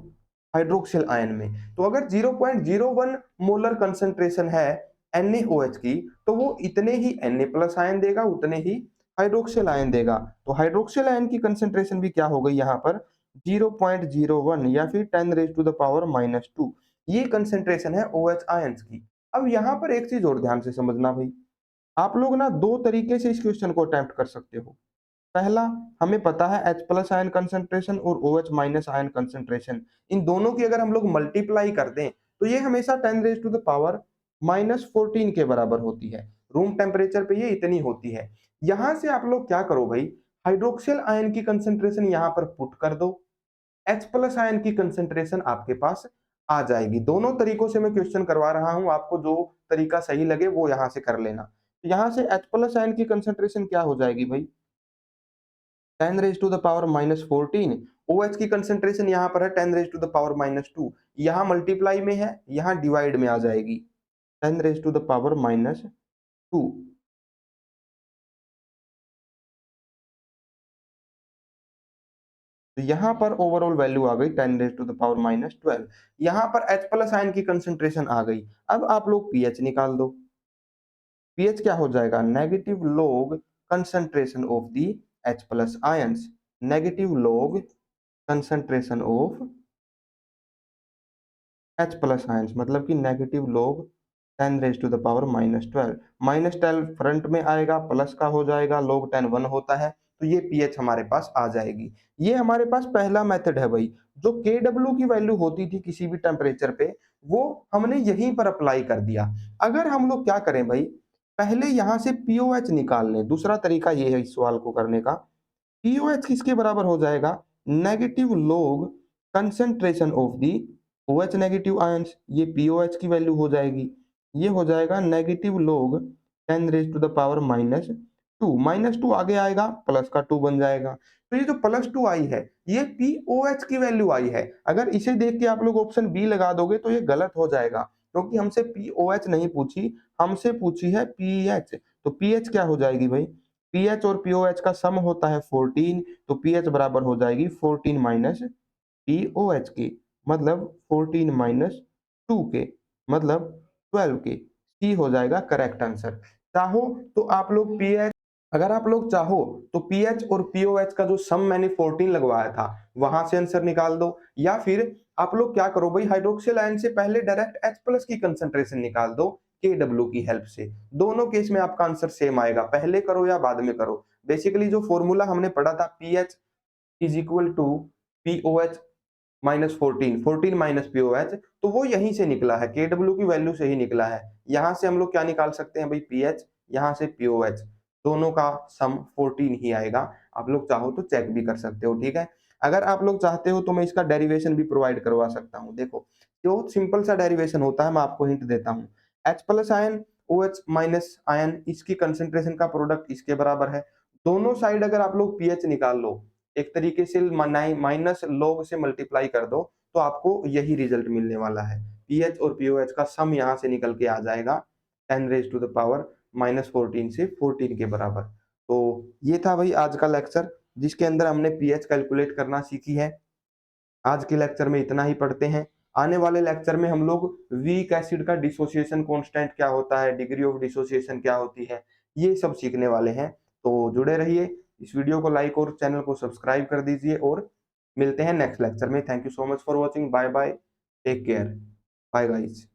हाइड्रोक्सिल आयन में। तो अगर 0.01 मोलर कंसंट्रेशन है NaOH की, तो वो इतने ही Na प्लस आयन देगा, उतने ही हाइड्रोक्सिल आयन देगा। तो हाइड्रोक्सिल आयन की कंसंट्रेशन भी क्या हो गई यहाँ पर 0.01 या फिर 10 रेज टू द पावर -2। ये कंसंट्रेशन है OH आयंस की। अब यहाँ पर एक चीज और ध्यान से समझना भाई, आप लोग ना दो तरीके से इस क्वेश्चन को अटेम्प्ट कर सकते हो। पहला, हमें पता है H प्लस आयन कंसंट्रेशन और OH माइनस आयन कंसंट्रेशन, इन दोनों की अगर हम लोग मल्टीप्लाई कर दें तो ये हमेशा 10 रेज टू द पावर -14 के बराबर होती है। रूम टेम्परेचर पे ये इतनी होती है। यहां से आप लोग क्या करो भाई, हाइड्रोक्सिल आयन की कंसंट्रेशन यहां पर पुट कर दो, H प्लस आयन की कंसंट्रेशन आपके पास आ जाएगी। दोनों तरीकों से मैं क्वेश्चन करवा रहा हूं, आपको जो तरीका सही लगे वो यहां से कर लेना। तो यहां से H प्लस आयन की कंसंट्रेशन क्या हो जाएगी भाई, 10 raise to the power -14। OH की कंसंट्रेशन यहां पर है 10 रेज टू द पावर -2, यहां मल्टीप्लाई में है, यहां डिवाइड में आ जाएगी 10 रेज टू द पावर -2। तो यहां पर ओवरऑल वैल्यू आ गई 10 रेज टू द पावर -12। यहां पर H प्लस आयन की कंसंट्रेशन आ गई। अब आप लोग पीएच निकाल दो। पीएच क्या हो जाएगा, negative log concentration of the H plus ions, negative log concentration of H plus ions मतलब कि negative log 10 raise to the power -12। -12 front में आएगा, प्लस का हो जाएगा, log 10 1 होता है, तो ये पीएच हमारे पास आ जाएगी। ये हमारे पास पहला मेथड है भाई। जो Kw की वैल्यू होती थी किसी भी टेम्परेचर पे, वो हमने यहीं पर अप्लाई कर दिया। अगर हम लोग क्या करें भाई, पहले यहां से पीओएच निकाल लें। दूसरा तरीका ये है इस सवाल को करने का, पीओएच किसके बराबर हो जाएगा, negative log concentration of the OH negative ions, ये पीओएच की वैल्यू हो जाएगी। ये हो जाएगा negative log 10 raise to the power -2, -2 आगे आएगा, प्लस का 2 बन जाएगा। तो ये जो +2 आई है ये पीओएच की वैल्यू आई है। अगर इसे देख के आप लोग ऑप्शन बी लगा दोगे तो ये गलत हो जाएगा, क्योंकि हमसे पीओएच नहीं पूछी, हमसे पूछी है पीएच। तो पीएच क्या हो जाएगी भाई, पीएच और पीओएच का सम होता है 14, तो पीएच बराबर हो जाएगी 14 माइनस पीओएच के, मतलब 14 माइनस 2 के, मतलब 12 के। सी हो जाएगा करेक्ट आंसर। चाहो तो आप लोग पीएच, अगर आप लोग चाहो तो पीएच और पीओएच का जो सम मैंने 14 लगवाया था वहां से आंसर निकाल दो, या फिर आप लोग क्या करो भाई, हाइड्रोक्सिल आयन से पहले डायरेक्ट H प्लस की कंसंट्रेशन निकाल दो Kw की हेल्प से। दोनों केस में आपका आंसर सेम आएगा, पहले करो या बाद में करो। बेसिकली जो फॉर्मूला हमने पढ़ा था, pH is equal to pOH -14, 14 minus pOH, तो वो यहीं से निकला है, केडब्ल्यू की वैल्यू से ही निकला है। यहाँ से हम लोग क्या निकाल सकते हैं भाई, पीएच, यहाँ से पीओएच, दोनों का सम 14 ही आएगा। आप लोग चाहो तो चेक भी कर सकते हो, ठीक है। अगर आप लोग चाहते हो तो मैं इसका डेरिवेशन भी प्रोवाइड करवा सकता हूँ। देखो, बहुत सिंपल सा डेरिवेशन होता है, मैं आपको हिंट देता हूँ। H plus ion OH minus ion, इसकी कंसेंट्रेशन का प्रोडक्ट इसके बराबर है। दोनों साइड अगर आप लोग पीएच निकाल लो, एक तरीके से माइनस लॉग से मल्टीप्लाई कर दो, तो आपको यही रिजल्ट मिलने वाला है। पीएच और पीओएच का सम यहाँ से निकल के आ जाएगा 10 रेज टू द पावर -14 से 14 के बराबर। तो ये था भाई आज का लेक्चर, जिसके अंदर हमने पीएच कैलकुलेट करना सीखी है। आज के लेक्चर में इतना ही पढ़ते हैं। आने वाले लेक्चर में हम लोग वीक एसिड का डिसोसिएशन कांस्टेंट क्या होता है, डिग्री ऑफ डिसोसिएशन क्या होती है, ये सब सीखने वाले हैं। तो जुड़े रहिए, इस वीडियो को लाइक और चैनल को सब्सक्राइब कर दीजिए, और मिलते हैं नेक्स्ट लेक्चर में। Thank you so much for watching, bye bye, take care, bye guys.